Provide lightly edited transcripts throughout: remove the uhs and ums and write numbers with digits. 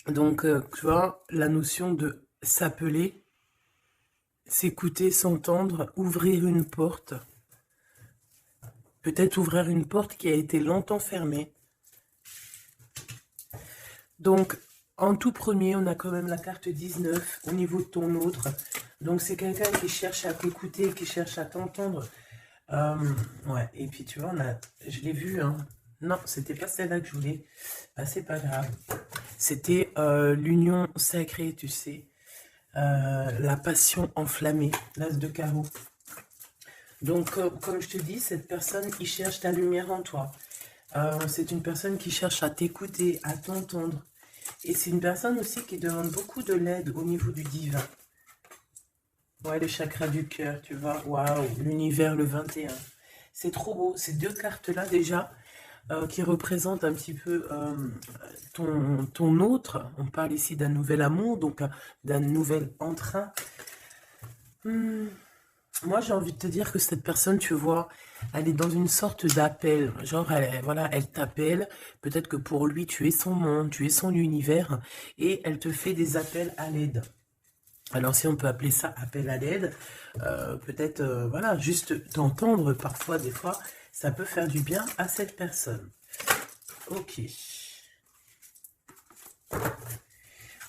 Donc, tu vois, la notion de s'appeler, s'écouter, s'entendre, ouvrir une porte. Peut-être ouvrir une porte qui a été longtemps fermée. Donc, en tout premier, on a quand même la carte 19 au niveau de ton autre. Donc, c'est quelqu'un qui cherche à t'écouter, qui cherche à t'entendre. Euh, ouais, et puis tu vois, je l'ai vu, hein. Non, c'était pas celle-là que je voulais. Bah, c'est pas grave. C'était l'union sacrée, tu sais. La passion enflammée, l'as de carreau. Donc, comme je te dis, cette personne qui cherche ta lumière en toi. C'est une personne qui cherche à t'écouter, à t'entendre. Et c'est une personne aussi qui demande beaucoup de l'aide au niveau du divin. Ouais, le chakra du cœur, tu vois. Waouh, l'univers, le 21. C'est trop beau. Ces deux cartes-là, déjà, qui représentent un petit peu ton autre. On parle ici d'un nouvel amour, donc d'un nouvel entrain. Hmm, Moi, j'ai envie de te dire que cette personne, tu vois, elle est dans une sorte d'appel. Genre, voilà, elle t'appelle. Peut-être que pour lui, tu es son monde, tu es son univers. Et elle te fait des appels à l'aide. Alors, si on peut appeler ça appel à l'aide, peut-être, voilà, juste d'entendre parfois, des fois, ça peut faire du bien à cette personne. Ok.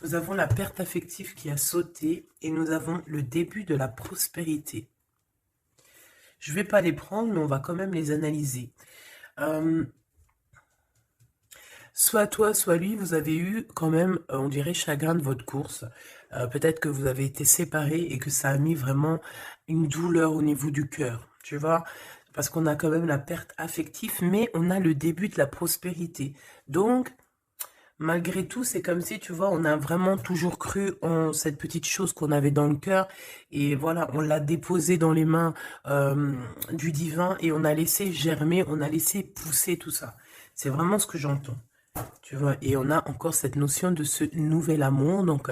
Nous avons la perte affective qui a sauté et nous avons le début de la prospérité. Je ne vais pas les prendre, mais on va quand même les analyser. Soit toi, soit lui, vous avez eu quand même, on dirait, chagrin de votre course. Peut-être que vous avez été séparés et que ça a mis vraiment une douleur au niveau du cœur, tu vois, parce qu'on a quand même la perte affective, mais on a le début de la prospérité. Donc, malgré tout, c'est comme si, tu vois, on a vraiment toujours cru en cette petite chose qu'on avait dans le cœur. Et voilà, on l'a déposée dans les mains du divin et on a laissé germer, on a laissé pousser tout ça. C'est vraiment ce que j'entends. Tu vois, et on a encore cette notion de ce nouvel amour. Donc,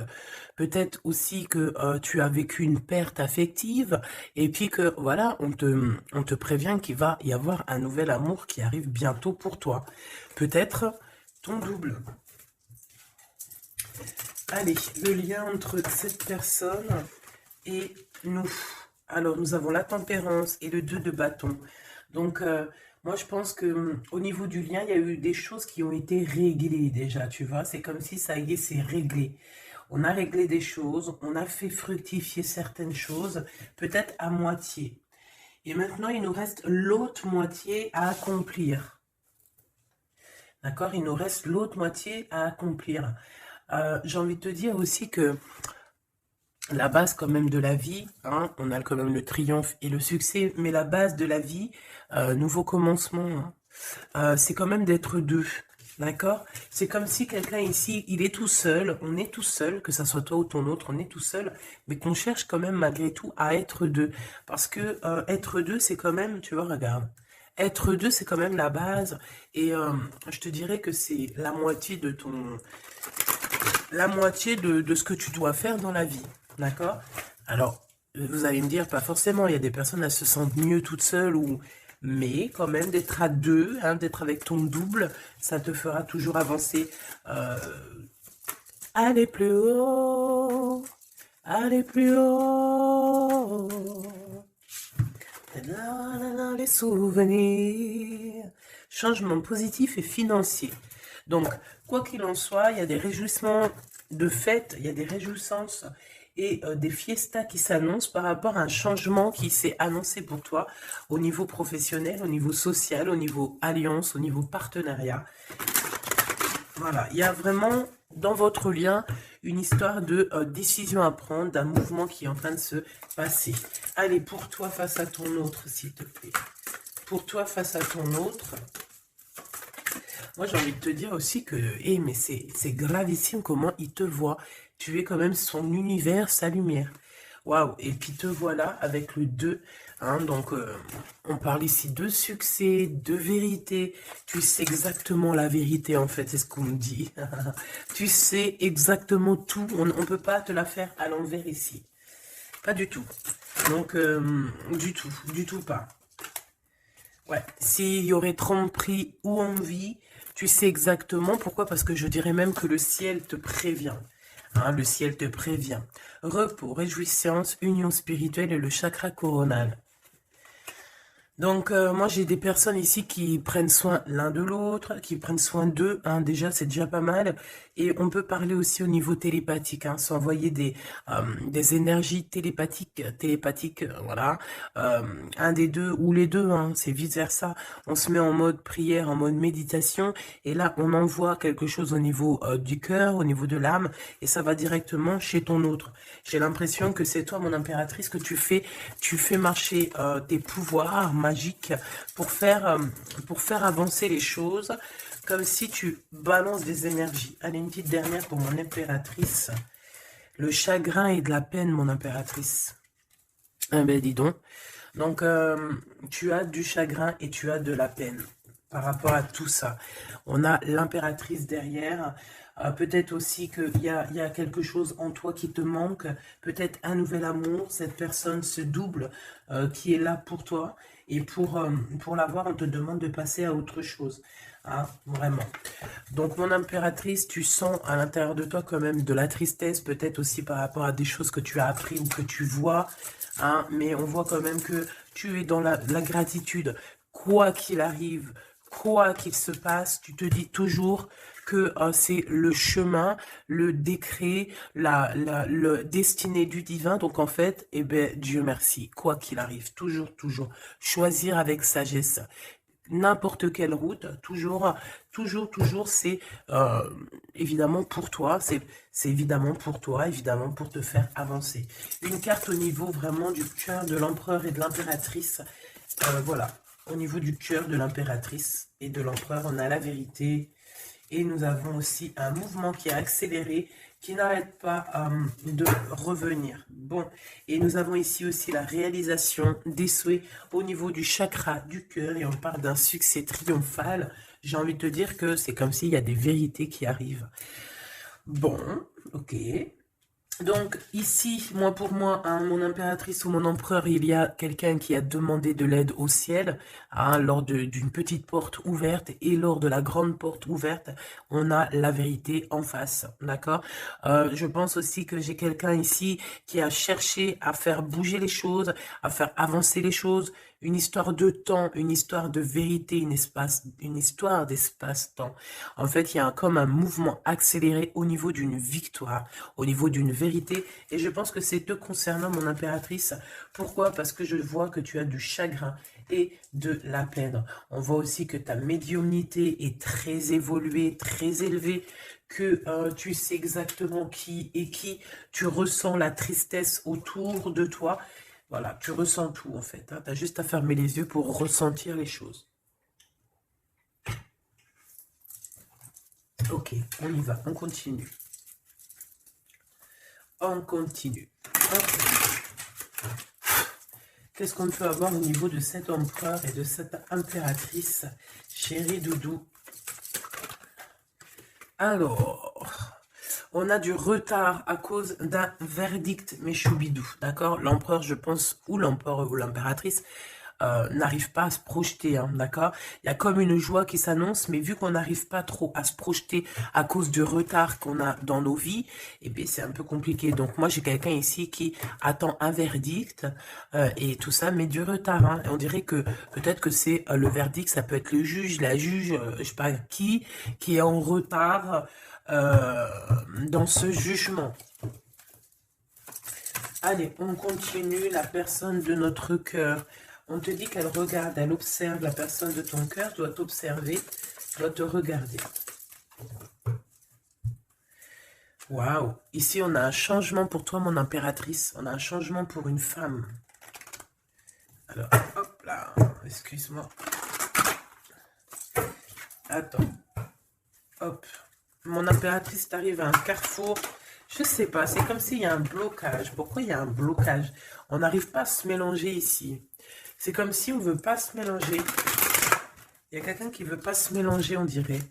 peut-être aussi que tu as vécu une perte affective et puis que, voilà, on te prévient qu'il va y avoir un nouvel amour qui arrive bientôt pour toi. Peut-être ton double. Allez, le lien entre cette personne et nous. Alors, nous avons la tempérance et le 2 de bâton. Donc, moi, je pense que au niveau du lien, il y a eu des choses qui ont été réglées déjà, tu vois. C'est comme si ça y est, c'est réglé. On a réglé des choses, on a fait fructifier certaines choses, peut-être à moitié. Et maintenant, il nous reste l'autre moitié à accomplir. D'accord? Il nous reste l'autre moitié à accomplir. J'ai envie de te dire aussi que la base quand même de la vie, hein, on a quand même le triomphe et le succès, mais la base de la vie, nouveau commencement, hein, c'est quand même d'être deux, d'accord? C'est comme si quelqu'un ici, il est tout seul, on est tout seul, que ça soit toi ou ton autre, on est tout seul, mais qu'on cherche quand même malgré tout à être deux. Parce que être deux, c'est quand même, tu vois, regarde, être deux, c'est quand même la base, et je te dirais que c'est la moitié de de ce que tu dois faire dans la vie. D'accord? Alors, vous allez me dire, pas forcément, il y a des personnes, elles se sentent mieux toutes seules, mais quand même d'être à deux, hein, d'être avec ton double, ça te fera toujours avancer. Euh, Aller plus haut, aller plus haut. Les souvenirs. Changement positif et financier. Donc, quoi qu'il en soit, il y a des réjouissements de fête, il y a des réjouissances et des fiestas qui s'annoncent par rapport à un changement qui s'est annoncé pour toi au niveau professionnel, au niveau social, au niveau alliance, au niveau partenariat. Voilà, il y a vraiment dans votre lien une histoire de décision à prendre, d'un mouvement qui est en train de se passer. Allez, pour toi face à ton autre, s'il te plaît. Pour toi face à ton autre, moi j'ai envie de te dire aussi que, mais c'est gravissime comment il te voit. Tu es quand même son univers, sa lumière. Waouh, et puis te voilà avec le 2. Hein, donc, on parle ici de succès, de vérité. Tu sais exactement la vérité, en fait, c'est ce qu'on me dit. Tu sais exactement tout. On ne peut pas te la faire à l'envers ici. Pas du tout. Donc, du tout pas. Ouais, s'il y aurait tromperie ou envie, Tu sais exactement pourquoi, parce que je dirais même que le ciel te prévient. Hein, le ciel te prévient. Repos, réjouissance, union spirituelle et le chakra coronal. Donc, moi, j'ai des personnes ici qui prennent soin l'un de l'autre, qui prennent soin d'eux. Hein, déjà, c'est déjà pas mal. Et on peut parler aussi au niveau télépathique, hein, s'envoyer des énergies télépathiques, voilà. Un des deux ou les deux, hein, c'est vice-versa. On se met en mode prière, en mode méditation. Et là, on envoie quelque chose au niveau du cœur, au niveau de l'âme. Et ça va directement chez ton autre. J'ai l'impression que c'est toi, mon impératrice, que tu fais marcher tes pouvoirs magiques pour faire avancer les choses, comme si tu balances des énergies. Allez, une petite dernière pour mon impératrice. Le chagrin et de la peine, mon impératrice. Ah ben, dis donc. Donc, tu as du chagrin et tu as de la peine par rapport à tout ça. On a l'impératrice derrière. Peut-être aussi qu'il y a quelque chose en toi qui te manque. Peut-être un nouvel amour. Cette personne se double qui est là pour toi. Et pour l'avoir, on te demande de passer à autre chose. Hein, vraiment. Donc, mon impératrice, tu sens à l'intérieur de toi quand même de la tristesse. Peut-être aussi par rapport à des choses que tu as appris ou que tu vois. Hein, mais on voit quand même que tu es dans la gratitude. Quoi qu'il arrive, quoi qu'il se passe, tu te dis toujours que c'est le chemin, le décret, le destiné du divin. Donc en fait, eh ben, Dieu merci, quoi qu'il arrive, toujours, choisir avec sagesse. N'importe quelle route, toujours, c'est évidemment pour toi, c'est évidemment pour toi, évidemment pour te faire avancer. Une carte au niveau vraiment du cœur de l'empereur et de l'impératrice, voilà, au niveau du cœur de l'impératrice et de l'empereur, on a la vérité. Et nous avons aussi un mouvement qui a accéléré, qui n'arrête pas de revenir. Bon, et nous avons ici aussi la réalisation des souhaits au niveau du chakra du cœur. Et on parle d'un succès triomphal. J'ai envie de te dire que c'est comme s'il y a des vérités qui arrivent. Bon, ok. Donc ici, pour moi, hein, mon impératrice ou mon empereur, il y a quelqu'un qui a demandé de l'aide au ciel, hein, lors d'une petite porte ouverte, et lors de la grande porte ouverte, on a la vérité en face, d'accord. Je pense aussi que j'ai quelqu'un ici qui a cherché à faire bouger les choses, à faire avancer les choses, une histoire de temps, une histoire de vérité, une histoire d'espace-temps. En fait, il y a comme un mouvement accéléré au niveau d'une victoire, au niveau d'une vérité. Et je pense que c'est te concernant, mon impératrice. Pourquoi? Parce que je vois que tu as du chagrin et de la peine. On voit aussi que ta médiumnité est très évoluée, très élevée, que tu sais exactement qui est qui, tu ressens la tristesse autour de toi. Voilà, tu ressens tout en fait. Hein. Tu as juste à fermer les yeux pour ressentir les choses. Ok, on y va, on continue. On continue. Qu'est-ce qu'on peut avoir au niveau de cet empereur et de cette impératrice, chérie Doudou? Alors, on a du retard à cause d'un verdict, mes choubidous, d'accord? L'empereur, je pense, ou l'empereur ou l'impératrice, n'arrive pas à se projeter, hein, d'accord? Il y a comme une joie qui s'annonce, mais vu qu'on n'arrive pas trop à se projeter à cause du retard qu'on a dans nos vies, eh bien c'est un peu compliqué. Donc moi j'ai quelqu'un ici qui attend un verdict et tout ça, mais du retard. Hein. On dirait que peut-être que c'est le verdict, ça peut être le juge, la juge, je sais pas qui est en retard dans ce jugement. Allez, on continue. La personne de notre cœur. On te dit qu'elle regarde, elle observe. La personne de ton cœur doit t'observer, doit te regarder. Waouh! Ici, on a un changement pour toi, mon impératrice. On a un changement pour une femme. Alors, hop là. Excuse-moi. Attends. Hop. Mon impératrice, t'arrive à un carrefour. Je sais pas, c'est comme s'il y a un blocage. Pourquoi il y a un blocage? On n'arrive pas à se mélanger ici. C'est comme si on ne veut pas se mélanger. Il y a quelqu'un qui ne veut pas se mélanger, on dirait.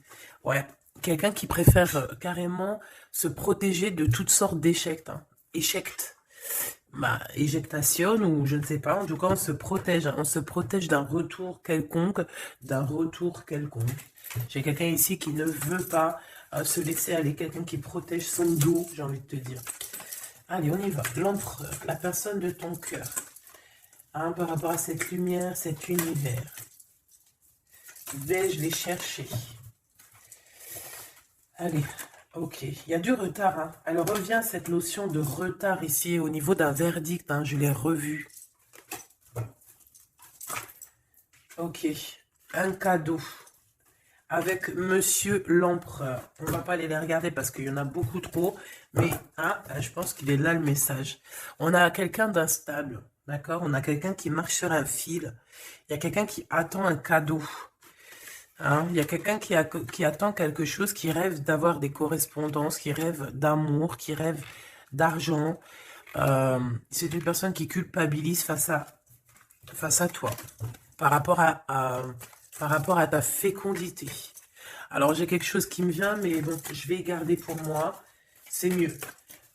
Ouais, quelqu'un qui préfère carrément se protéger de toutes sortes d'échecs. Hein. Éjectation ou je ne sais pas. En tout cas, on se protège. On se protège d'un retour quelconque. J'ai quelqu'un ici qui ne veut pas se laisser aller, quelqu'un qui protège son dos, j'ai envie de te dire. Allez, on y va. L'empereur, la personne de ton cœur. Hein, par rapport à cette lumière, cet univers. Vais-je les chercher? Allez, ok. Il y a du retard. Hein. Alors, revient cette notion de retard ici au niveau d'un verdict. Hein, je l'ai revu. Ok. Un cadeau. Avec Monsieur l'Empereur. On va pas aller les regarder parce qu'il y en a beaucoup trop. Mais, je pense qu'il est là le message. On a quelqu'un d'instable. D'accord? On a quelqu'un qui marche sur un fil. Il y a quelqu'un qui attend un cadeau. Hein? Il y a quelqu'un qui attend quelque chose, qui rêve d'avoir des correspondances, qui rêve d'amour, qui rêve d'argent. C'est une personne qui culpabilise face à toi. Par rapport à ta fécondité. Alors, j'ai quelque chose qui me vient, mais bon, je vais garder pour moi. C'est mieux.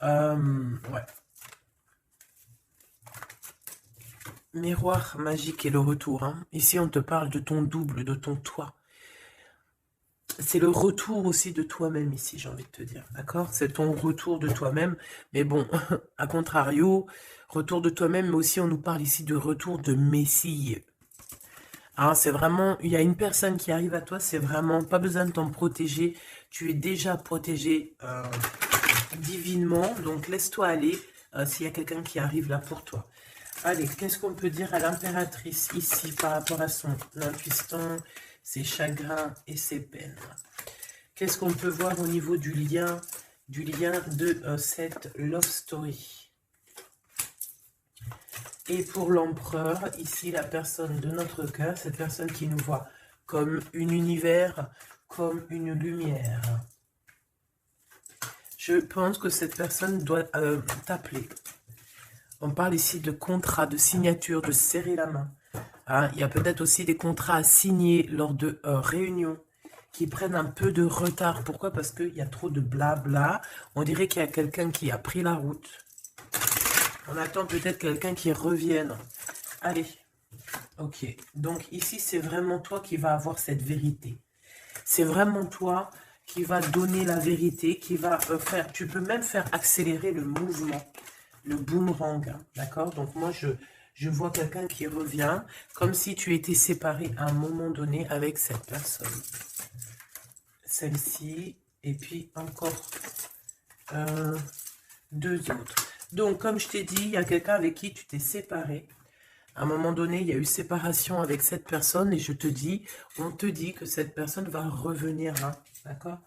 Ouais. Miroir magique et le retour. Hein. Ici, on te parle de ton double, de ton toi. C'est le retour aussi de toi-même ici, j'ai envie de te dire. D'accord? C'est ton retour de toi-même. Mais bon, à contrario, retour de toi-même, mais aussi on nous parle ici de retour de Messie. Hein, c'est vraiment, il y a une personne qui arrive à toi, c'est vraiment pas besoin de t'en protéger. Tu es déjà protégé divinement. Donc laisse-toi aller s'il y a quelqu'un qui arrive là pour toi. Allez, qu'est-ce qu'on peut dire à l'impératrice ici par rapport à son intuition, ses chagrins et ses peines? Qu'est-ce qu'on peut voir au niveau du lien de cette love story? Et pour l'empereur, ici la personne de notre cœur, cette personne qui nous voit comme un univers, comme une lumière. Je pense que cette personne doit t'appeler. On parle ici de contrat, de signature, de serrer la main. Hein, il y a peut-être aussi des contrats à signer lors de réunions qui prennent un peu de retard. Pourquoi? Parce qu'il y a trop de blabla. On dirait qu'il y a quelqu'un qui a pris la route. On attend peut-être quelqu'un qui revienne. Allez. Ok. Donc ici, c'est vraiment toi qui vas avoir cette vérité. C'est vraiment toi qui va donner la vérité, qui va faire... Tu peux même faire accélérer le mouvement. Le boomerang, hein, d'accord? Donc moi, je vois quelqu'un qui revient, comme si tu étais séparé à un moment donné avec cette personne. Celle-ci, et puis encore deux autres. Donc, comme je t'ai dit, il y a quelqu'un avec qui tu t'es séparé. À un moment donné, il y a eu séparation avec cette personne, et on te dit que cette personne va revenir, hein, d'accord?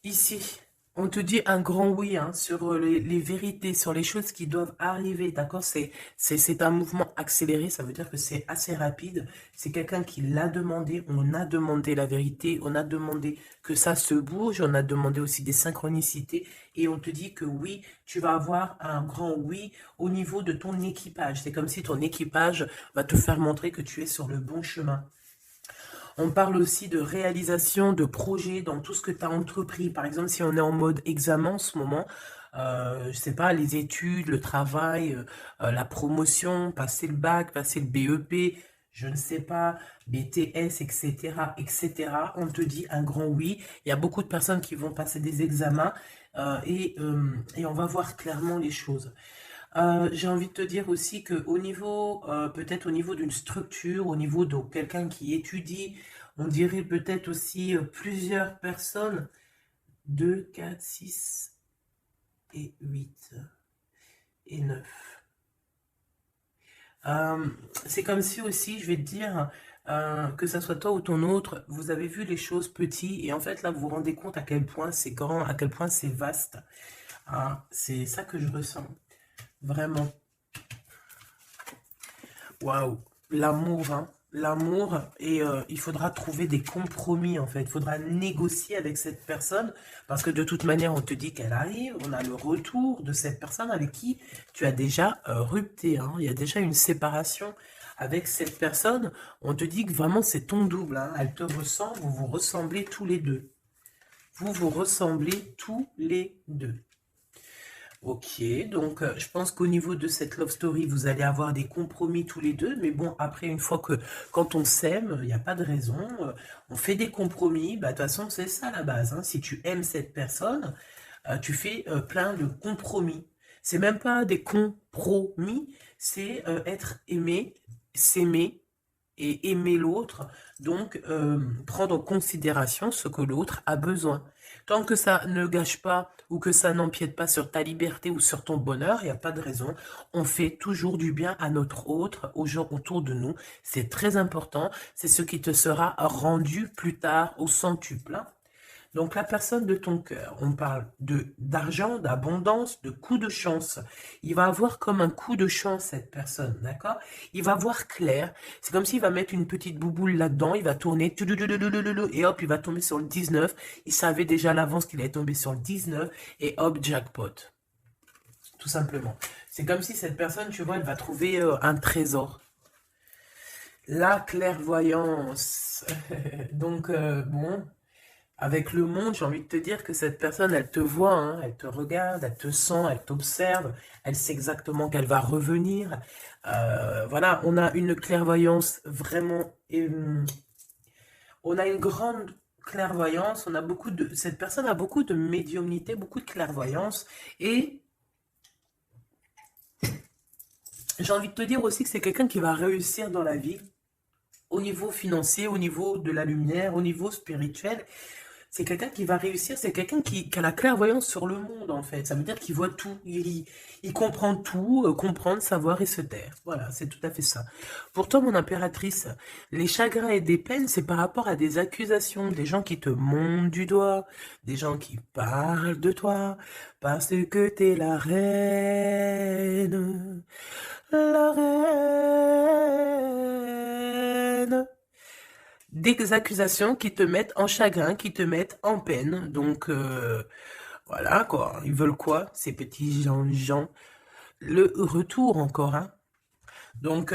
Ici, on te dit un grand oui hein, sur les vérités, sur les choses qui doivent arriver, d'accord? C'est un mouvement accéléré, ça veut dire que c'est assez rapide. C'est quelqu'un qui l'a demandé, on a demandé la vérité, on a demandé que ça se bouge, on a demandé aussi des synchronicités, et on te dit que oui, tu vas avoir un grand oui au niveau de ton équipage. C'est comme si ton équipage va te faire montrer que tu es sur le bon chemin. On parle aussi de réalisation de projets dans tout ce que tu as entrepris. Par exemple, si on est en mode examen en ce moment, je sais pas, les études, le travail, la promotion, passer le bac, passer le BEP, je ne sais pas, BTS, etc., etc. On te dit un grand oui. Il y a beaucoup de personnes qui vont passer des examens et on va voir clairement les choses. J'ai envie de te dire aussi qu'au niveau, peut-être au niveau d'une structure, au niveau de quelqu'un qui étudie, on dirait peut-être aussi plusieurs personnes, 2, 4, 6 et 8 et 9. C'est comme si aussi, je vais te dire, que ça soit toi ou ton autre, vous avez vu les choses petites et en fait là vous vous rendez compte à quel point c'est grand, à quel point c'est vaste. C'est ça que je ressens. Vraiment. Waouh. L'amour, hein. L'amour, et il faudra trouver des compromis, en fait. Il faudra négocier avec cette personne, parce que de toute manière, on te dit qu'elle arrive, on a le retour de cette personne avec qui tu as déjà rupté, hein. Il y a déjà une séparation avec cette personne. On te dit que vraiment, c'est ton double, hein. Elle te ressemble, vous vous ressemblez tous les deux. Vous vous ressemblez tous les deux. Ok, donc je pense qu'au niveau de cette love story, vous allez avoir des compromis tous les deux, mais bon, après, une fois que, quand on s'aime, il n'y a pas de raison, on fait des compromis, bah, de toute façon, c'est ça la base, hein. Si tu aimes cette personne, tu fais plein de compromis. C'est même pas des compromis, c'est être aimé, s'aimer et aimer l'autre, donc prendre en considération ce que l'autre a besoin. Tant que ça ne gâche pas ou que ça n'empiète pas sur ta liberté ou sur ton bonheur, il n'y a pas de raison. On fait toujours du bien à notre autre, aux gens autour de nous. C'est très important. C'est ce qui te sera rendu plus tard au centuple. Donc la personne de ton cœur, on parle d'argent, d'abondance, de coup de chance. Il va avoir comme un coup de chance cette personne, d'accord? Il va voir clair. C'est comme s'il va mettre une petite bouboule là-dedans, il va tourner, et hop, il va tomber sur le 19. Il savait déjà à l'avance qu'il allait tomber sur le 19, et hop, jackpot. Tout simplement. C'est comme si cette personne, tu vois, elle va trouver un trésor. La clairvoyance. Donc, bon... Avec le monde, j'ai envie de te dire que cette personne, elle te voit, hein, elle te regarde, elle te sent, elle t'observe, elle sait exactement qu'elle va revenir. Voilà, on a une clairvoyance vraiment... on a une grande clairvoyance, on a beaucoup de... Cette personne a beaucoup de médiumnité, beaucoup de clairvoyance. Et j'ai envie de te dire aussi que c'est quelqu'un qui va réussir dans la vie, au niveau financier, au niveau de la lumière, au niveau spirituel. C'est quelqu'un qui va réussir, c'est quelqu'un qui a la clairvoyance sur le monde, en fait. Ça veut dire qu'il voit tout, il comprend tout, comprendre, savoir et se taire. Voilà, c'est tout à fait ça. Pourtant, mon impératrice, les chagrins et des peines, c'est par rapport à des accusations, des gens qui te montent du doigt, des gens qui parlent de toi, parce que t'es la reine. Des accusations qui te mettent en chagrin, qui te mettent en peine. Donc, voilà, quoi. Ils veulent quoi, ces petits gens? Le retour, encore, hein. Donc,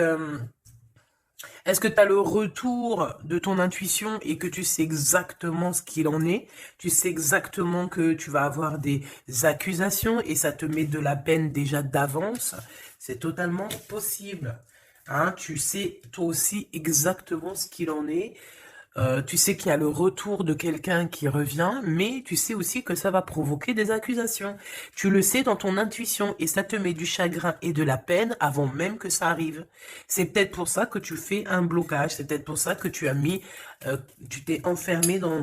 est-ce que tu as le retour de ton intuition et que tu sais exactement ce qu'il en est? Tu sais exactement que tu vas avoir des accusations et ça te met de la peine déjà d'avance? C'est totalement possible. Hein, tu sais toi aussi exactement ce qu'il en est. Tu sais qu'il y a le retour de quelqu'un qui revient, mais tu sais aussi que ça va provoquer des accusations. Tu le sais dans ton intuition et ça te met du chagrin et de la peine avant même que ça arrive. C'est peut-être pour ça que tu fais un blocage, c'est peut-être pour ça que tu as mis, tu t'es enfermé dans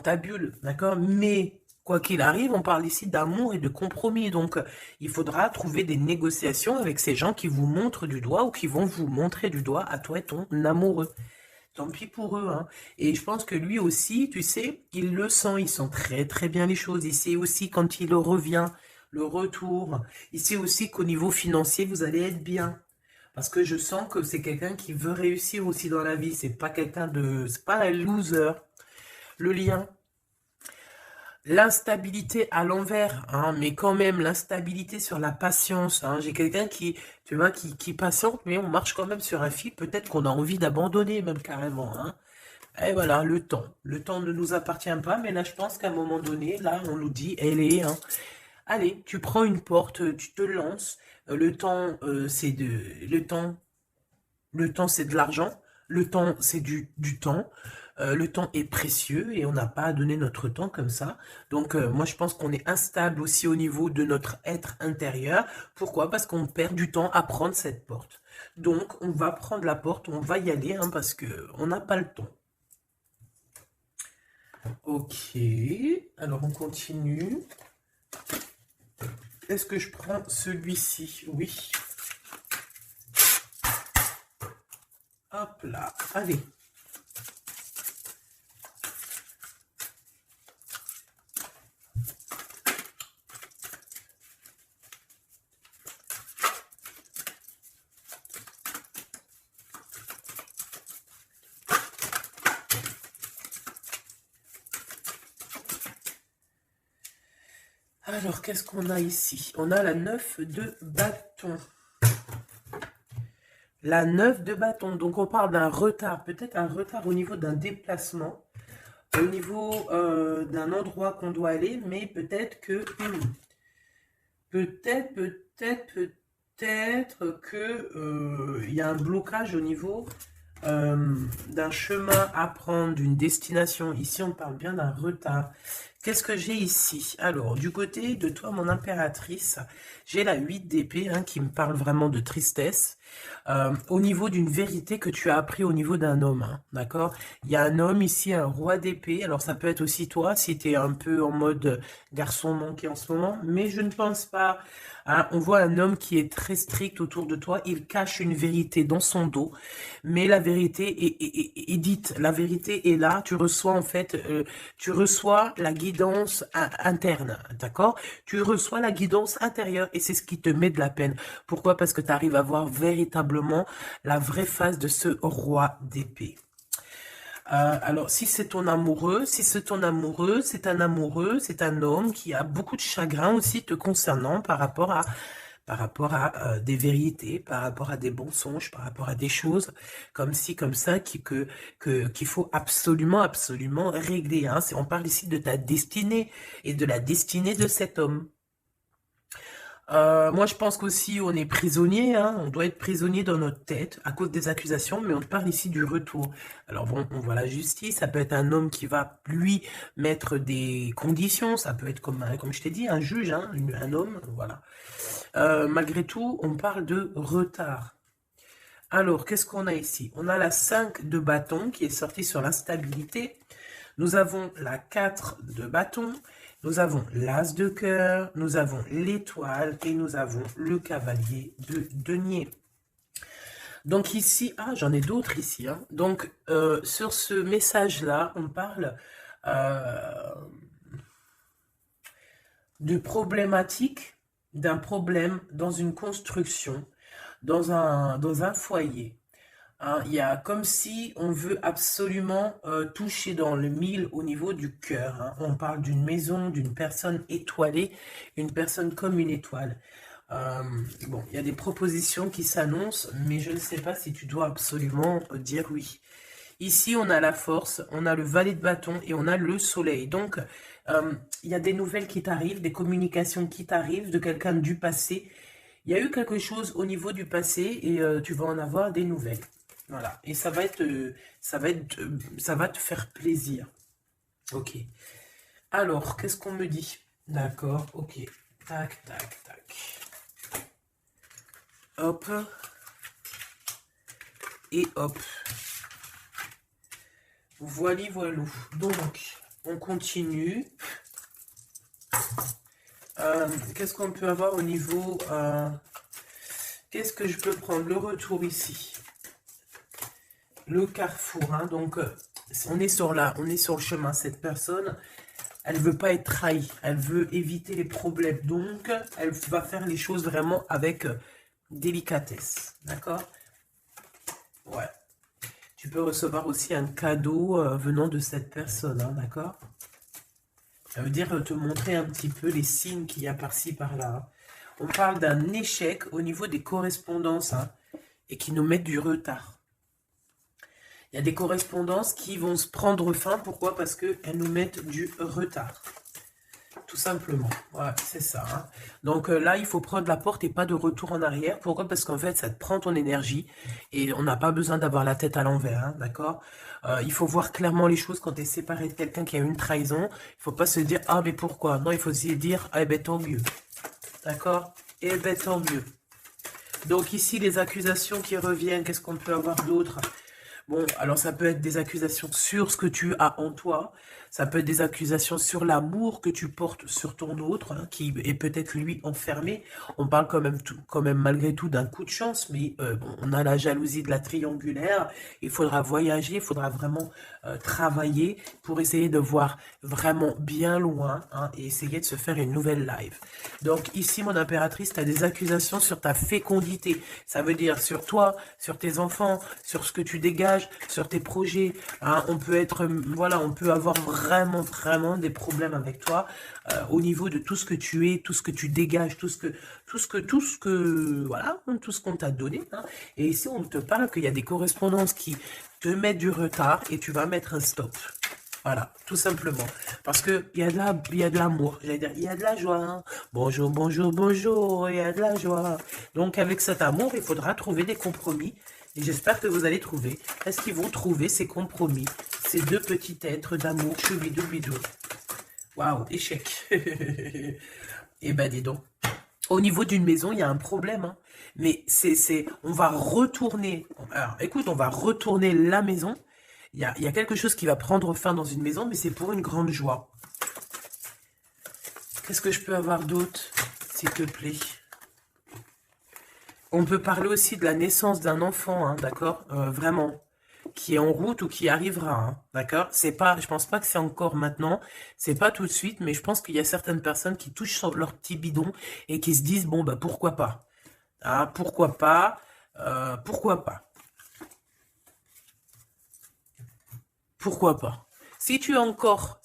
ta bulle, d'accord? Mais quoi qu'il arrive, on parle ici d'amour et de compromis, donc il faudra trouver des négociations avec ces gens qui vous montrent du doigt ou qui vont vous montrer du doigt à toi et ton amoureux. Tant pis pour eux, hein. Et je pense que lui aussi, tu sais, il le sent, il sent très très bien les choses. Il sait aussi quand il revient, le retour. Il sait aussi qu'au niveau financier, vous allez être bien. Parce que je sens que c'est quelqu'un qui veut réussir aussi dans la vie. C'est pas quelqu'un de... C'est pas un loser. Le lien. L'instabilité à l'envers, hein, mais quand même l'instabilité sur la patience. Hein. J'ai quelqu'un qui, tu vois, qui patiente, mais on marche quand même sur un fil. Peut-être qu'on a envie d'abandonner même carrément. Hein. Et voilà, le temps. Le temps ne nous appartient pas, mais là, je pense qu'à un moment donné, là, on nous dit, elle est, hein. Allez, tu prends une porte, tu te lances. Le temps, c'est de, le temps, c'est de l'argent. Le temps, c'est du temps. Le temps est précieux et on n'a pas à donner notre temps comme ça. Donc, moi, je pense qu'on est instable aussi au niveau de notre être intérieur. Pourquoi? Parce qu'on perd du temps à prendre cette porte. Donc, on va prendre la porte, on va y aller, hein, parce que on n'a pas le temps. Ok, alors on continue. Est-ce que je prends celui-ci? Oui. Hop là, allez. Alors, qu'est-ce qu'on a ici? On a la 9 de bâton. La 9 de bâton. Donc, on parle d'un retard. Peut-être un retard au niveau d'un déplacement. Au niveau d'un endroit qu'on doit aller. Mais peut-être que peut-être que il y a un blocage au niveau d'un chemin à prendre, d'une destination. Ici, on parle bien d'un retard. Qu'est-ce que j'ai ici? Alors, du côté de toi, mon impératrice, j'ai la 8 d'épée qui me parle vraiment de tristesse. Au niveau d'une vérité que tu as appris au niveau d'un homme, d'accord? Il y a un homme ici, un roi d'épée. Alors, ça peut être aussi toi, si tu es un peu en mode garçon manqué en ce moment. Mais je ne pense pas. On voit un homme qui est très strict autour de toi. Il cache une vérité dans son dos. Mais la vérité est dite. La vérité est là. Tu reçois en fait, tu reçois la guidance interne, d'accord? Tu reçois la guidance intérieure et c'est ce qui te met de la peine. Pourquoi? Parce que tu arrives à voir véritablement la vraie face de ce roi d'épée. Alors, si c'est ton amoureux, c'est un amoureux, c'est un homme qui a beaucoup de chagrin aussi te concernant par rapport à des vérités, par rapport à des mensonges, par rapport à des choses comme ci, comme ça, qu'il faut absolument régler. On parle ici de ta destinée et de la destinée de cet homme. Moi, je pense qu'aussi, on est prisonnier, on doit être prisonnier dans notre tête à cause des accusations, mais on parle ici du retour. Alors bon, on voit la justice, ça peut être un homme qui va, lui, mettre des conditions, ça peut être comme je t'ai dit, un juge, un homme, voilà. Malgré tout, on parle de retard. Alors, qu'est-ce qu'on a ici? On a la 5 de bâton qui est sortie sur l'instabilité. Nous avons la 4 de bâton. Nous avons l'as de cœur, nous avons l'étoile et nous avons le cavalier de denier. Donc ici, j'en ai d'autres ici. Donc sur ce message-là, on parle de problématique, d'un problème dans une construction, dans un foyer. Il y a comme si on veut absolument toucher dans le mille au niveau du cœur. On parle d'une maison, d'une personne étoilée, une personne comme une étoile. Bon, il y a des propositions qui s'annoncent, mais je ne sais pas si tu dois absolument dire oui. Ici, on a la force, on a le valet de bâton et on a le soleil. Donc, il y a des nouvelles qui t'arrivent, des communications qui t'arrivent de quelqu'un du passé. Il y a eu quelque chose au niveau du passé et tu vas en avoir des nouvelles. Voilà, et ça va te faire plaisir. Ok. Alors, qu'est-ce qu'on me dit? D'accord, ok. Tac, tac, tac. Hop. Et hop. Voilà, voilou. Donc, on continue. Qu'est-ce qu'on peut avoir au niveau... Qu'est-ce que je peux prendre? Le retour ici. Le carrefour, donc on est sur le chemin. Cette personne, elle veut pas être trahie, elle veut éviter les problèmes, donc elle va faire les choses vraiment avec délicatesse, d'accord? Ouais. Tu peux recevoir aussi un cadeau venant de cette personne, d'accord? Ça veut dire te montrer un petit peu les signes qu'il y a par-ci, par-là. On parle d'un échec au niveau des correspondances et qui nous mettent du retard. Il y a des correspondances qui vont se prendre fin. Pourquoi? Parce qu'elles nous mettent du retard. Tout simplement. Ouais, c'est ça. Donc là, il faut prendre la porte et pas de retour en arrière. Pourquoi? Parce qu'en fait, ça te prend ton énergie. Et on n'a pas besoin d'avoir la tête à l'envers. D'accord? Il faut voir clairement les choses quand tu es séparé de quelqu'un qui a eu une trahison. Il ne faut pas se dire, ah mais pourquoi? Non, il faut se dire, ah ben tant mieux. D'accord? Eh ben tant mieux. Donc ici, les accusations qui reviennent, qu'est-ce qu'on peut avoir d'autre? Bon, alors ça peut être des accusations sur ce que tu as en toi, ça peut être des accusations sur l'amour que tu portes sur ton autre, qui est peut-être lui enfermé. On parle quand même malgré tout d'un coup de chance, mais bon, on a la jalousie de la triangulaire. Il faudra voyager, il faudra vraiment travailler pour essayer de voir vraiment bien loin et essayer de se faire une nouvelle live. Donc ici, mon impératrice, tu as des accusations sur ta fécondité. Ça veut dire sur toi, sur tes enfants, sur ce que tu dégages, sur tes projets. On peut être, voilà, on peut avoir vraiment des problèmes avec toi au niveau de tout ce que tu es, tout ce que tu dégages, tout ce qu'on t'a donné. Et ici, on te parle qu'il y a des correspondances qui te mettent du retard et tu vas mettre un stop. Voilà, tout simplement. Parce que il y a de l'amour, j'allais dire, il y a de la joie. Hein. Bonjour, bonjour, bonjour, il y a de la joie. Donc avec cet amour, il faudra trouver des compromis. Et j'espère que vous allez trouver. Est-ce qu'ils vont trouver ces compromis? Ces deux petits êtres d'amour, choubidou bidou. Waouh, échec. Eh ben dis donc. Au niveau d'une maison, il y a un problème. Hein. Mais on va retourner. Alors, écoute, on va retourner la maison. Il y a quelque chose qui va prendre fin dans une maison, mais c'est pour une grande joie. Qu'est-ce que je peux avoir d'autre, s'il te plaît? On peut parler aussi de la naissance d'un enfant, hein, d'accord? Vraiment. Qui est en route ou qui arrivera, hein, d'accord? C'est pas, je pense pas que c'est encore maintenant, c'est pas tout de suite, mais je pense qu'il y a certaines personnes qui touchent sur leur petit bidon et qui se disent, bon, bah pourquoi pas? Ah, pourquoi pas? Pourquoi pas? Pourquoi pas? Si tu as encore,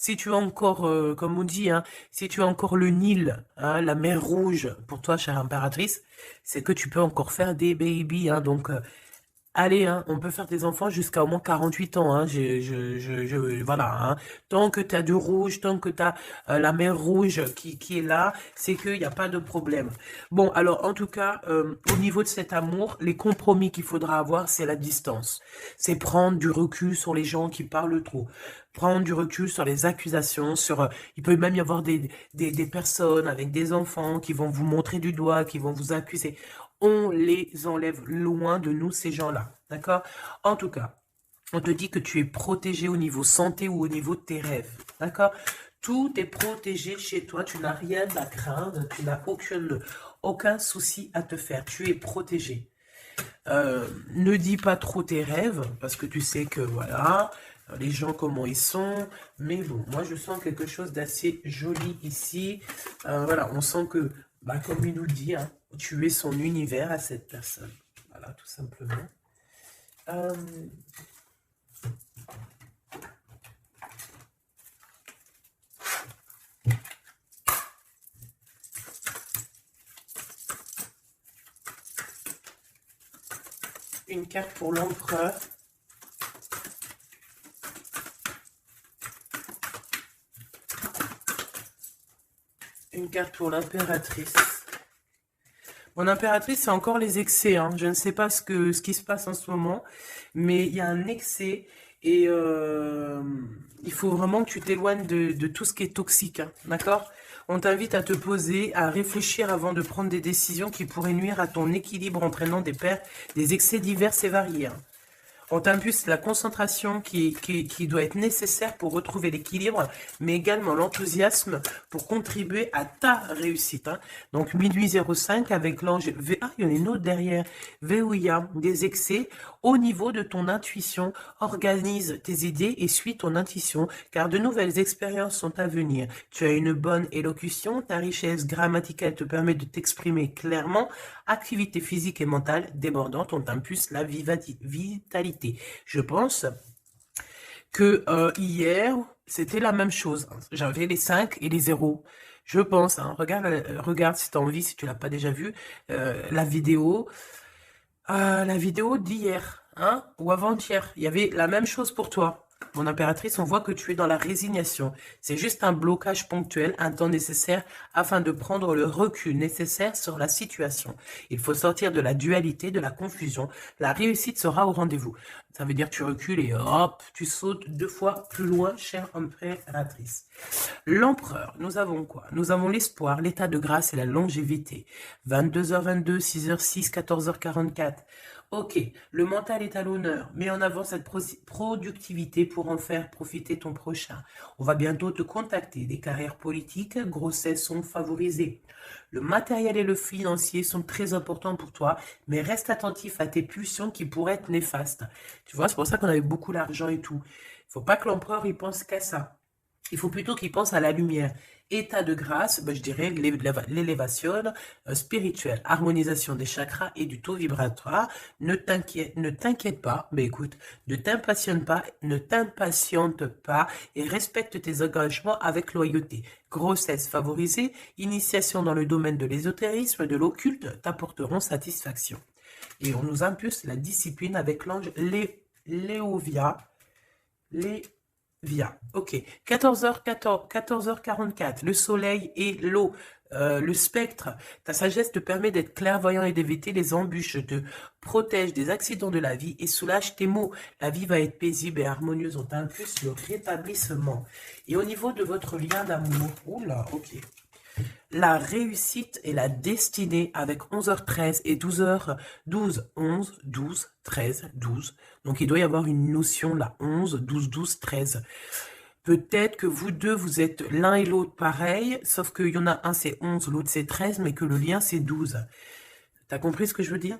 comme on dit, hein, si tu as encore le Nil, hein, la mer Rouge, pour toi, chère impératrice, c'est que tu peux encore faire des babies, hein, donc, allez, hein, on peut faire des enfants jusqu'à au moins 48 ans, hein, voilà, hein. Tant que tu as du rouge, tant que tu as la mer rouge qui est là, c'est qu'il n'y a pas de problème. Bon, alors, en tout cas, au niveau de cet amour, les compromis qu'il faudra avoir, c'est la distance. C'est prendre du recul sur les gens qui parlent trop. Prendre du recul sur les accusations, il peut même y avoir des personnes avec des enfants qui vont vous montrer du doigt, qui vont vous accuser. On les enlève loin de nous, ces gens-là. D'accord? En tout cas, on te dit que tu es protégé au niveau santé ou au niveau de tes rêves. D'accord? Tout est protégé chez toi. Tu n'as rien à craindre. Tu n'as aucun souci à te faire. Tu es protégé. Ne dis pas trop tes rêves, parce que tu sais que, voilà, les gens, comment ils sont. Mais bon, moi, je sens quelque chose d'assez joli ici. Voilà, on sent que, bah, comme il nous le dit, hein, tu es son univers à cette personne. Voilà, tout simplement. Une carte pour l'empereur. Une carte pour l'impératrice. Mon impératrice, c'est encore les excès. Hein. Je ne sais pas ce qui se passe en ce moment, mais il y a un excès et il faut vraiment que tu t'éloignes de tout ce qui est toxique. Hein. D'accord? On t'invite à te poser, à réfléchir avant de prendre des décisions qui pourraient nuire à ton équilibre, entraînant des excès divers et variés. Hein. On t'impulse la concentration qui doit être nécessaire pour retrouver l'équilibre, mais également l'enthousiasme pour contribuer à ta réussite. Hein. Donc, minuit 05 avec l'ange V. Ah, il y en a une autre derrière. Véouya, des excès au niveau de ton intuition. Organise tes idées et suis ton intuition, car de nouvelles expériences sont à venir. Tu as une bonne élocution, ta richesse grammaticale te permet de t'exprimer clairement. Activité physique et mentale débordante, on t'impulse la vitalité. Je pense que hier, c'était la même chose. J'avais les 5 et les 0. Je pense, hein, regarde si tu as envie, si tu l'as pas déjà vu, la vidéo d'hier, hein, ou avant-hier. Il y avait la même chose pour toi. Mon impératrice, on voit que tu es dans la résignation. C'est juste un blocage ponctuel, un temps nécessaire afin de prendre le recul nécessaire sur la situation. Il faut sortir de la dualité, de la confusion. La réussite sera au rendez-vous. Ça veut dire que tu recules et hop, tu sautes 2 fois plus loin, chère impératrice. L'empereur, nous avons quoi? Nous avons l'espoir, l'état de grâce et la longévité. 22h22, 6h06, 14h44. Ok, le mental est à l'honneur. Mets en avant cette productivité pour en faire profiter ton prochain. On va bientôt te contacter. Des carrières politiques, grossesses sont favorisées. Le matériel et le financier sont très importants pour toi, mais reste attentif à tes pulsions qui pourraient être néfastes. Tu vois, c'est pour ça qu'on avait beaucoup d'argent et tout. Il ne faut pas que l'empereur y pense qu'à ça. Il faut plutôt qu'il pense à la lumière. État de grâce, ben je dirais l'élévation spirituelle, harmonisation des chakras et du taux vibratoire. Ne t'inquiète pas, mais écoute, ne t'impatiente pas et respecte tes engagements avec loyauté. Grossesse favorisée, initiation dans le domaine de l'ésotérisme, de l'occulte t'apporteront satisfaction. Et on nous impulse la discipline avec l'ange Léovia. Via. Ok. 14h44. Le soleil et l'eau. Le spectre. Ta sagesse te permet d'être clairvoyant et d'éviter les embûches, te protège des accidents de la vie et soulage tes maux. La vie va être paisible et harmonieuse. On t'impulse le rétablissement. Et au niveau de votre lien d'amour, oula, ok. La réussite et la destinée avec 11h13 et 12h12, 11, 12, 13, 12. Donc il doit y avoir une notion là, 11, 12, 12, 13. Peut-être que vous deux, vous êtes l'un et l'autre pareil, sauf qu'il y en a un c'est 11, l'autre c'est 13, mais que le lien c'est 12. T'as compris ce que je veux dire?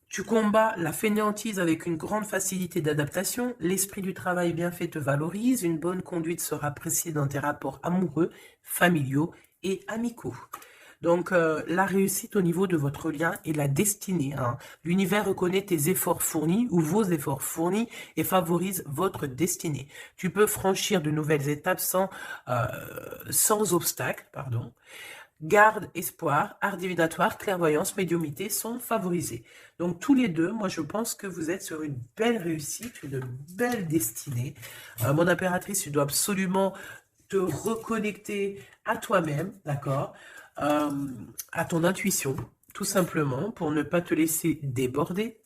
Tu combats la fainéantise avec une grande facilité d'adaptation, l'esprit du travail bien fait te valorise, une bonne conduite sera appréciée dans tes rapports amoureux, familiaux et amicaux. Donc, la réussite au niveau de votre lien et la destinée. Hein. L'univers reconnaît tes efforts fournis ou vos efforts fournis et favorise votre destinée. Tu peux franchir de nouvelles étapes sans obstacle, pardon. Garde, espoir, art divinatoire, clairvoyance, médiumité sont favorisés. Donc tous les deux, moi je pense que vous êtes sur une belle réussite, une belle destinée. Mon impératrice, tu dois absolument te reconnecter à toi-même, d'accord, à ton intuition, tout simplement, pour ne pas te laisser déborder.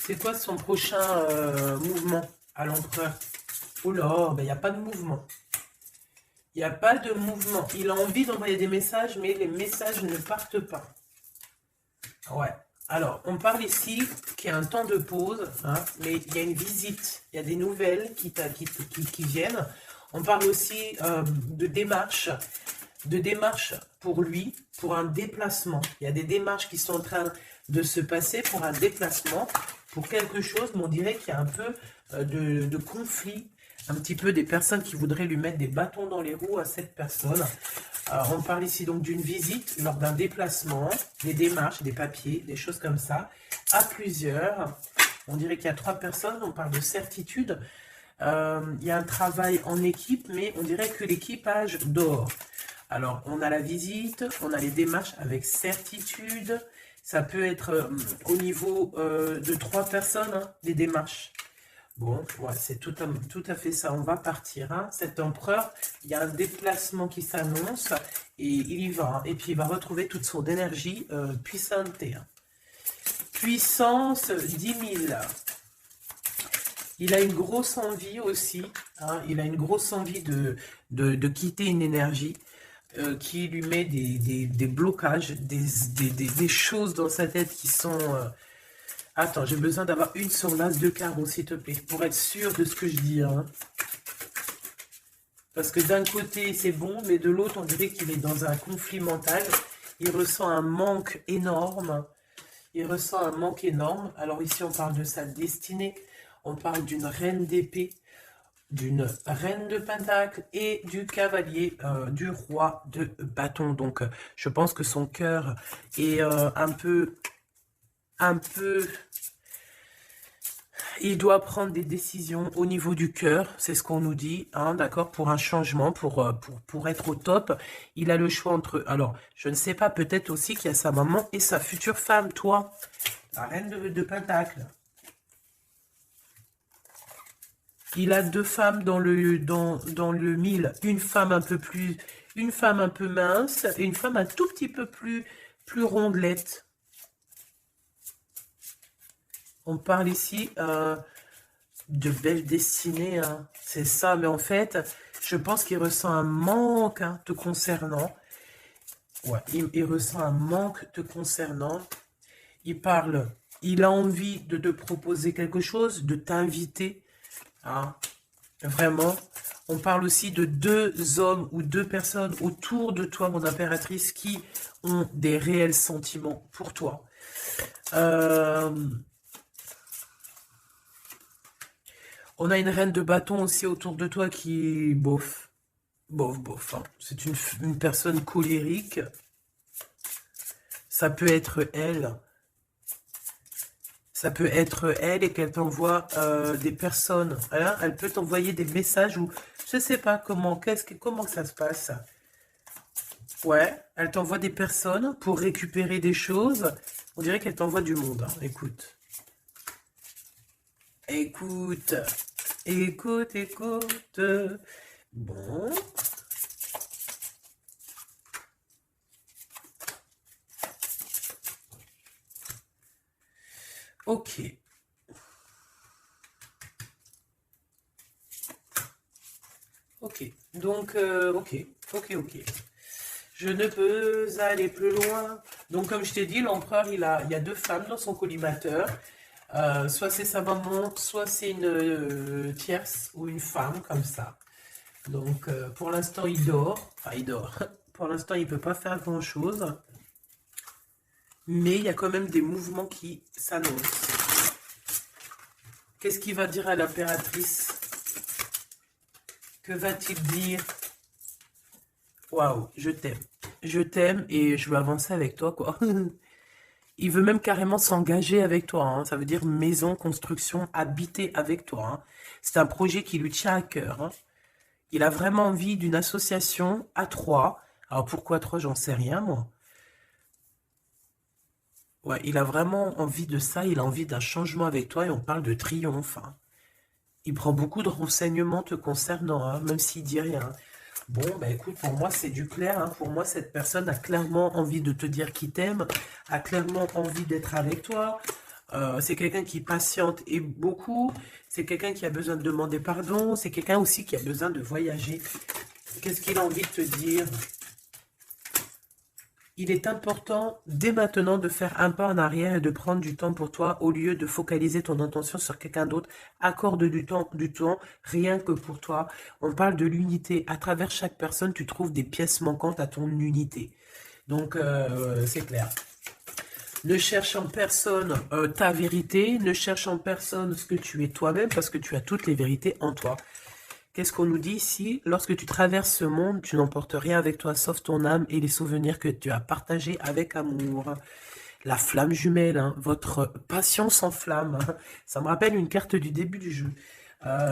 C'est quoi son prochain mouvement à l'empereur? Oh là, ben, il n'y a pas de mouvement. Il n'y a pas de mouvement. Il a envie d'envoyer des messages, mais les messages ne partent pas. Ouais. Alors, on parle ici qu'il y a un temps de pause, hein, mais il y a une visite. Il y a des nouvelles qui viennent. On parle aussi de démarches pour lui, pour un déplacement. Il y a des démarches qui sont en train de se passer pour un déplacement, pour quelque chose, mais on dirait qu'il y a un peu de conflit, un petit peu des personnes qui voudraient lui mettre des bâtons dans les roues à cette personne. Alors, on parle ici donc d'une visite lors d'un déplacement, des démarches, des papiers, des choses comme ça, à plusieurs. On dirait qu'il y a 3 personnes, on parle de certitude. Il y a un travail en équipe, mais on dirait que l'équipage dort. Alors, on a la visite, on a les démarches avec certitude. Ça peut être au niveau de 3 personnes, hein, les démarches. Bon, ouais, c'est tout à fait ça. On va partir. Hein. Cet empereur, il y a un déplacement qui s'annonce et il y va. Hein. Et puis, il va retrouver toute son énergie puissante. Hein. Puissance 10 000. Il a une grosse envie aussi. Hein. Il a une grosse envie de quitter une énergie qui lui met des blocages, des choses dans sa tête qui sont... Attends, j'ai besoin d'avoir une sur l'as de carreau, s'il te plaît, pour être sûr de ce que je dis. Hein. Parce que d'un côté, c'est bon, mais de l'autre, on dirait qu'il est dans un conflit mental. Il ressent un manque énorme. Il ressent un manque énorme. Alors ici, on parle de sa destinée. On parle d'une reine d'épée, d'une reine de pentacle et du cavalier, du roi de bâton. Donc, je pense que son cœur est un peu... Il doit prendre des décisions au niveau du cœur, c'est ce qu'on nous dit, hein, d'accord, pour un changement, pour être au top. Il a le choix entre... Alors, je ne sais pas, peut-être aussi qu'il y a sa maman et sa future femme, toi, la reine de pentacle. Il a 2 femmes dans le 1000, une femme un peu mince et une femme un tout petit peu plus rondelette. On parle ici de belle destinée, hein. C'est ça, mais en fait, je pense qu'il ressent un manque hein, te concernant. Ouais, il ressent un manque te concernant. Il a envie de te proposer quelque chose, de t'inviter. Hein. Vraiment, on parle aussi de 2 hommes ou 2 personnes autour de toi, mon impératrice, qui ont des réels sentiments pour toi. On a une reine de bâton aussi autour de toi qui est bof. Hein. C'est une personne colérique. Ça peut être elle. Ça peut être elle et qu'elle t'envoie des personnes. Hein. Elle peut t'envoyer des messages ou Je sais pas comment ça se passe. Ouais, elle t'envoie des personnes pour récupérer des choses. On dirait qu'elle t'envoie du monde, hein. Écoute. Écoute. Écoute, écoute. Bon. Ok. Ok. Donc, ok. Je ne peux aller plus loin. Donc, comme je t'ai dit, l'empereur, il y a deux femmes dans son collimateur. Soit c'est sa maman, soit c'est une tierce ou une femme, comme ça. Donc, pour l'instant, il dort. Enfin, il dort. Pour l'instant, il ne peut pas faire grand-chose. Mais il y a quand même des mouvements qui s'annoncent. Qu'est-ce qu'il va dire à l'impératrice? Que va-t-il dire? Waouh, je t'aime. Je t'aime et je veux avancer avec toi, quoi. Il veut même carrément s'engager avec toi, hein. Ça veut dire maison, construction, habiter avec toi, hein. C'est un projet qui lui tient à cœur, hein. Il a vraiment envie d'une association à trois. Alors pourquoi trois, j'en sais rien, moi. Ouais, il a vraiment envie de ça, il a envie d'un changement avec toi et on parle de triomphe, hein. Il prend beaucoup de renseignements te concernant, hein, même s'il dit rien. Bon, bah écoute, pour moi, c'est du clair, hein. Pour moi, cette personne a clairement envie de te dire qu'il t'aime, a clairement envie d'être avec toi. C'est quelqu'un qui patiente et beaucoup. C'est quelqu'un qui a besoin de demander pardon. C'est quelqu'un aussi qui a besoin de voyager. Qu'est-ce qu'il a envie de te dire? Il est important dès maintenant de faire un pas en arrière et de prendre du temps pour toi au lieu de focaliser ton attention sur quelqu'un d'autre. Accorde du temps rien que pour toi. On parle de l'unité. À travers chaque personne, tu trouves des pièces manquantes à ton unité. Donc, c'est clair. Ne cherche en personne ta vérité, ne cherche en personne ce que tu es toi-même parce que tu as toutes les vérités en toi. Qu'est-ce qu'on nous dit ici? Lorsque tu traverses ce monde, tu n'emportes rien avec toi sauf ton âme et les souvenirs que tu as partagés avec amour. La flamme jumelle, hein, votre passion s'enflamme. Ça me rappelle une carte du début du jeu.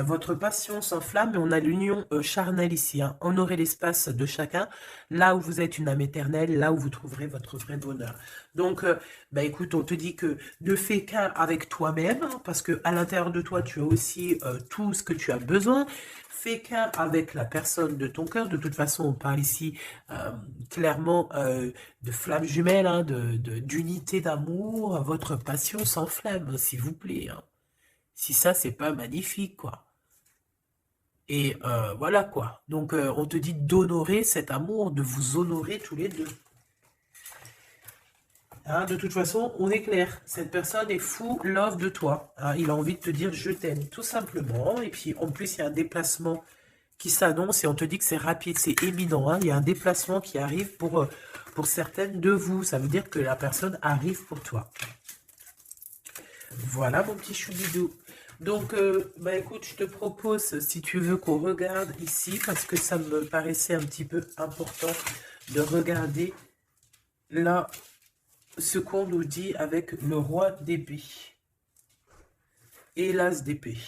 Votre passion s'enflamme et on a l'union charnelle ici, hein. Honorez l'espace de chacun, là où vous êtes une âme éternelle, là où vous trouverez votre vrai bonheur. Donc, bah écoute, on te dit que ne fais qu'un avec toi-même, hein, parce que à l'intérieur de toi, tu as aussi tout ce que tu as besoin. Fais qu'un avec la personne de ton cœur. De toute façon, on parle ici clairement de flamme jumelle, hein, d'unité d'amour. Votre passion s'enflamme, s'il vous plaît, hein. Si ça, c'est pas magnifique, quoi. Et voilà, quoi. Donc, on te dit d'honorer cet amour, de vous honorer tous les deux. Hein, de toute façon, on est clair. Cette personne est fou, love de toi. Hein, il a envie de te dire je t'aime, tout simplement. Et puis, en plus, il y a un déplacement qui s'annonce et on te dit que c'est rapide, c'est éminent, hein. Il y a un déplacement qui arrive pour certaines de vous. Ça veut dire que la personne arrive pour toi. Voilà, mon petit choubidou. Donc, bah écoute, je te propose, si tu veux, qu'on regarde ici, parce que ça me paraissait un petit peu important de regarder là ce qu'on nous dit avec le roi d'épée et l'as d'épée.